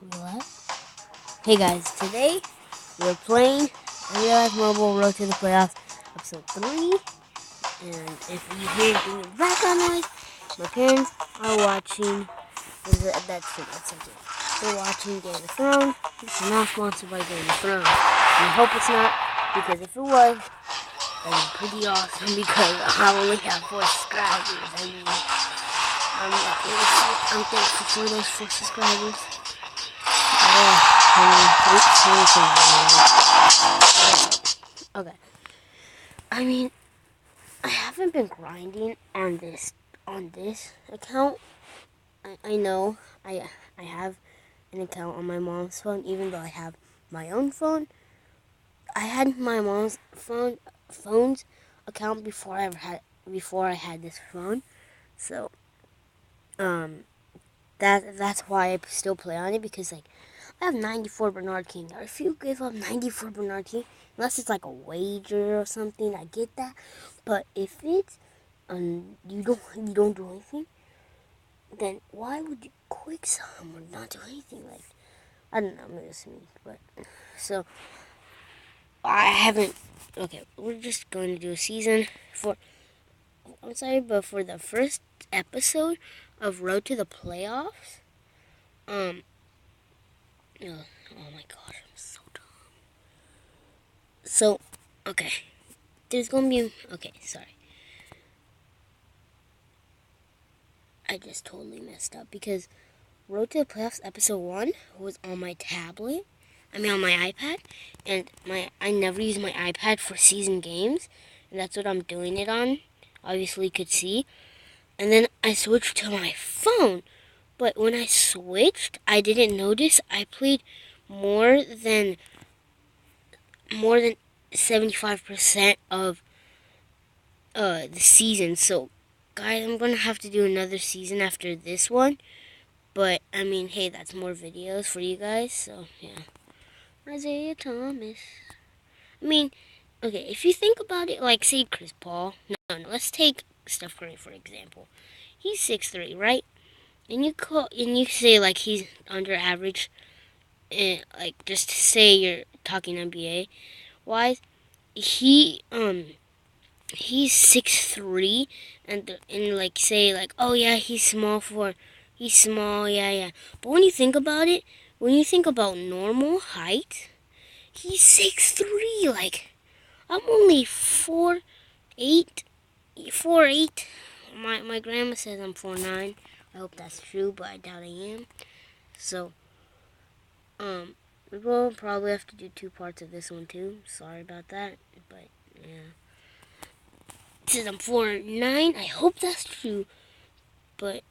What? Hey guys, today we're playing Real Life Mobile Road to the Playoffs, episode 3. And if you hear anything in the background noise, my parents are watching. That's okay. They're watching Game of Thrones. It's not sponsored by Game of Thrones. And I hope it's not, because if it was, that'd be pretty awesome, because I only have 4 subscribers. I'm thankful for those 4 subscribers. Okay. I mean, I haven't been grinding on this account. I know I have an account on my mom's phone, even though I have my own phone. I had my mom's phone's account before I had this phone. So that's why I still play on it, because like I have 94 Bernard King. If you give up 94 Bernard King, unless it's like a wager or something, I get that. But if it's you don't do anything, then why would you quick sum or not do anything? Like, I don't know, maybe it's me, but so I haven't. Okay, we're just going to do a season for. I'm sorry, but for the first episode of Road to the Playoffs, oh my god, I'm so dumb. So, okay, there's gonna be. Okay, sorry. I just totally messed up, because Road to the Playoffs episode 1 was on my tablet. On my iPad, and I never use my iPad for season games, and that's what I'm doing it on. Obviously, you could see. And then I switched to my phone, but when I switched, I didn't notice I played more than 75% of the season. So, guys, I'm gonna have to do another season after this one. But I mean, hey, that's more videos for you guys. So yeah. Isaiah Thomas. I mean, okay, if you think about it, like, say Chris Paul. No, let's take Steph Curry, for example. He's 6'3", right? And you say, like, he's under average, like, just to say you're talking NBA wise, he's 6'3", and like, say, like, oh yeah, he's small, yeah. But when you think about it, when you think about normal height, he's 6'3", like, I'm only 4'8". My grandma says I'm 4'9". I hope that's true, but I doubt I am. So, we will probably have to do 2 parts of this one too. Sorry about that, but yeah. It says I'm 4'9". I hope that's true, but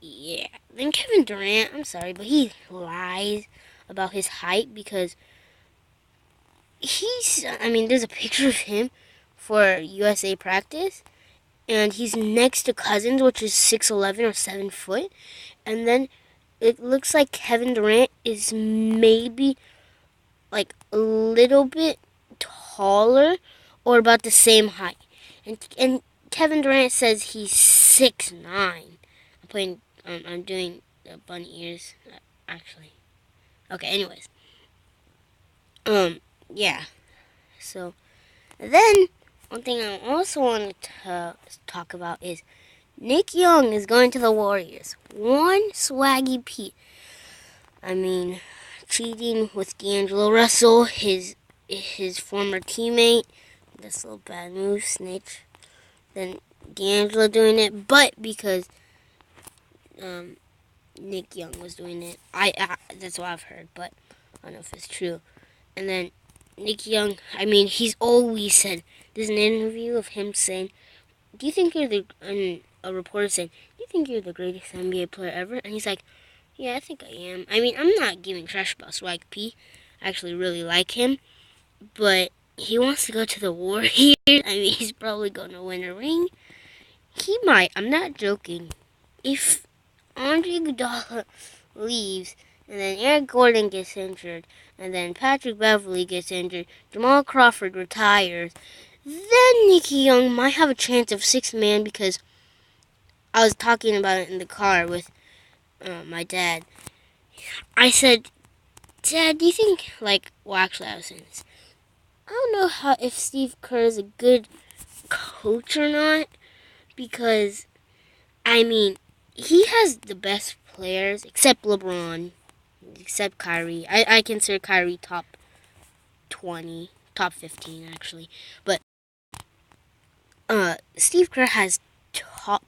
yeah. Then Kevin Durant, I'm sorry, but he lies about his height, because there's a picture of him for USA practice, and he's next to Cousins, which is 6'11" or 7 foot, and then it looks like Kevin Durant is maybe like a little bit taller or about the same height, and Kevin Durant says he's 6'9". I'm doing the bunny ears, actually. Okay, anyways, yeah. So then, one thing I also wanted to talk about is Nick Young is going to the Warriors. One swaggy Pete. Cheating with D'Angelo Russell, his former teammate. This little bad move, snitch. Then D'Angelo doing it, but because Nick Young was doing it. That's what I've heard, but I don't know if it's true. And then Nick Young, he's always said, there's an interview of him saying, do you think you're a reporter said, do you think you're the greatest NBA player ever? And he's like, yeah, I think I am. I'm not giving trash about Swag P. I actually really like him. But he wants to go to the Warriors. He's probably going to win a ring. He might. I'm not joking. If Andre Iguodala leaves, and then Eric Gordon gets injured, and then Patrick Beverly gets injured, Jamal Crawford retires, then Nicky Young might have a chance of 6th man, because I was talking about it in the car with my dad. I said, Dad, do you think, like, well, actually, I was saying this. I don't know how if Steve Kerr is a good coach or not, because, I mean, he has the best players, except LeBron, except Kyrie. I consider Kyrie top 20, top 15, actually. But, Steve Kerr has top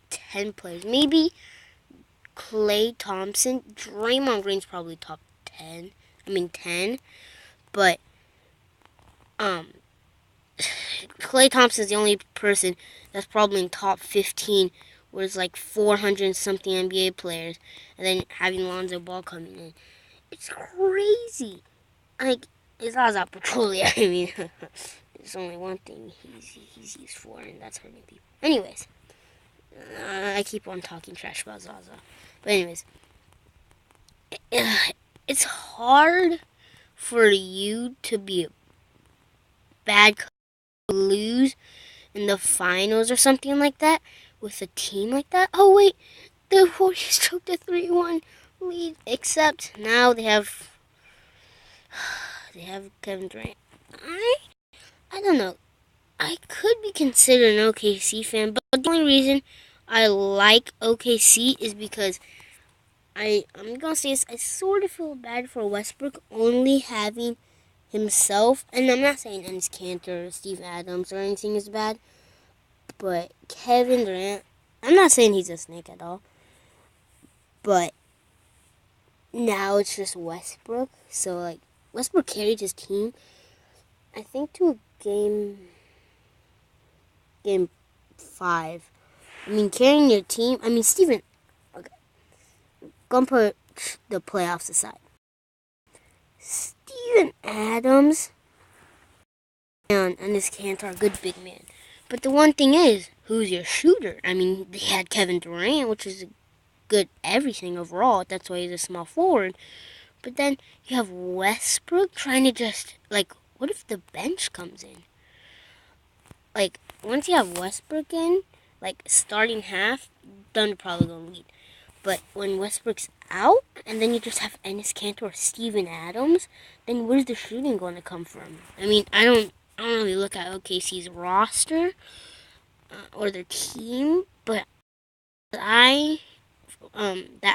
10 players. Maybe Klay Thompson. Draymond Green's probably top 10. 10. But, um, Klay Thompson's the only person that's probably in top 15, where it's like 400 something NBA players, and then having Lonzo Ball coming in. It's crazy. Like, it's Zaza Pachulia. I mean, there's only one thing he's used for, and that's hurting people. Anyways, I keep on talking trash about Zaza. But anyways, it's hard for you to be a bad coach, lose in the finals or something like that with a team like that. Oh wait, the Warriors choked a 3-1 lead. Except now they have Kevin Durant. I don't know. I could be considered an OKC fan, but the only reason I like OKC is because I'm gonna say this, I sort of feel bad for Westbrook only having himself, and I'm not saying Enes Kanter or Steve Adams or anything is bad, but Kevin Durant, I'm not saying he's a snake at all, but now it's just Westbrook, so like Westbrook carried his team, I think, to a game 5. I mean, carrying your team, I mean, Steven, okay, gonna put the playoffs aside. Steven Adams and Enes Kanter are good big men. But the one thing is, who's your shooter? I mean, they had Kevin Durant, which is good everything overall. That's why he's a small forward. But then you have Westbrook trying to just, like, what if the bench comes in? Like, once you have Westbrook in, like, starting half, Thunder probably gonna lead. But when Westbrook's out, and then you just have Enes Kanter or Steven Adams, then where's the shooting going to come from? I mean, I don't really look at OKC's roster or their team, but that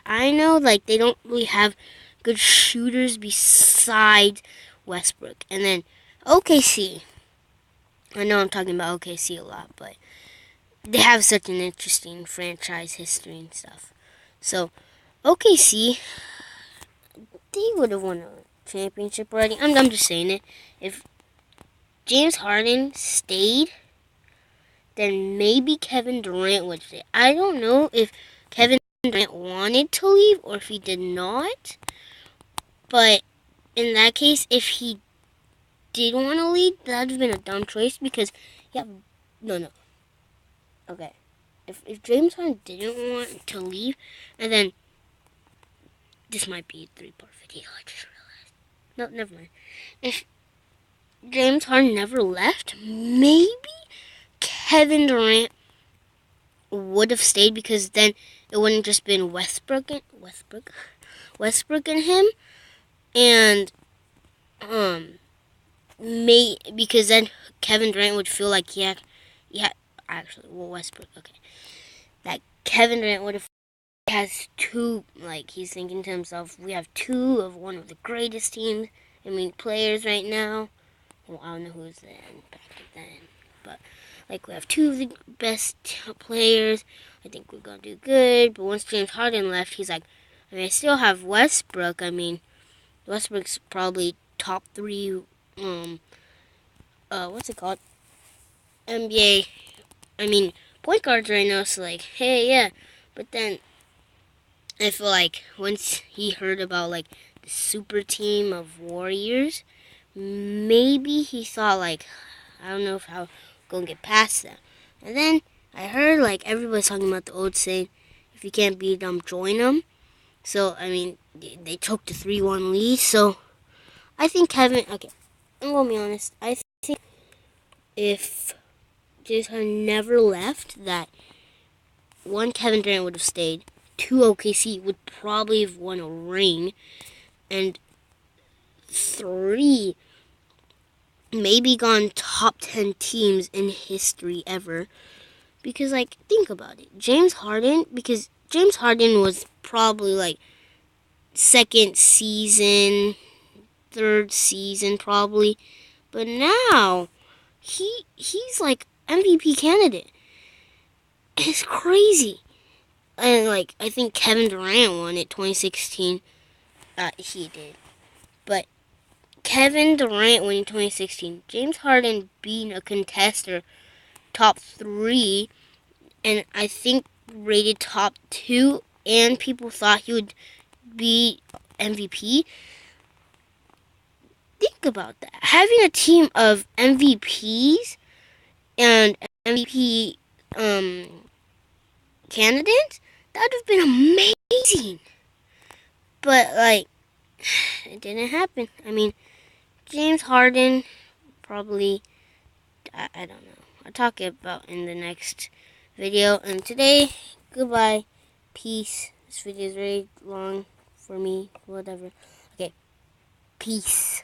I know, like, they don't really have good shooters besides Westbrook. And then OKC, I know I'm talking about OKC a lot, but they have such an interesting franchise history and stuff. So OKC, they would have won a championship already. I'm just saying it. If James Harden stayed, then maybe Kevin Durant would stay. I don't know if Kevin Durant wanted to leave or if he did not. But in that case, if he did want to leave, that would have been a dumb choice because, yeah, no. Okay. If James Harden didn't want to leave, and then this might be a 3-part video, I just realized. No, never mind. If James Harden never left, maybe Kevin Durant would have stayed because then it wouldn't just been Westbrook and him, and because then Kevin Durant would feel like Westbrook, okay, that Kevin Durant would have has two, like, he's thinking to himself, we have two of one of the greatest teams, players right now. Well, I don't know who's there back then, but like, we have two of the best players. I think we're gonna do good. But once James Harden left, he's like, I still have Westbrook. Westbrook's probably top 3. What's it called? NBA. Point guards right now. So like, hey, yeah. But then I feel like once he heard about like the super team of Warriors, maybe he thought like, I don't know if I'll go get past them. And then I heard like everybody's talking about the old saying, if you can't beat them, join them. So they took the 3-1 lead. So I think Kevin. Okay, I'm gonna be honest. I think if Jason never left, that one, Kevin Durant would have stayed. to OKC would probably have won a ring, and 3 maybe gone top 10 teams in history ever. Because, like, think about it. James Harden was probably, like, second season, third season probably. But now, he's, like, MVP candidate. It's crazy. And, like, I think Kevin Durant won it 2016. He did. But Kevin Durant winning 2016. James Harden being a contester top 3, and I think rated top 2, and people thought he would be MVP. Think about that. Having a team of MVPs and MVP candidates, that would have been amazing. But, like, it didn't happen. I mean, James Harden probably, I don't know. I'll talk about in the next video. And today, goodbye. Peace. This video is very long for me. Whatever. Okay. Peace.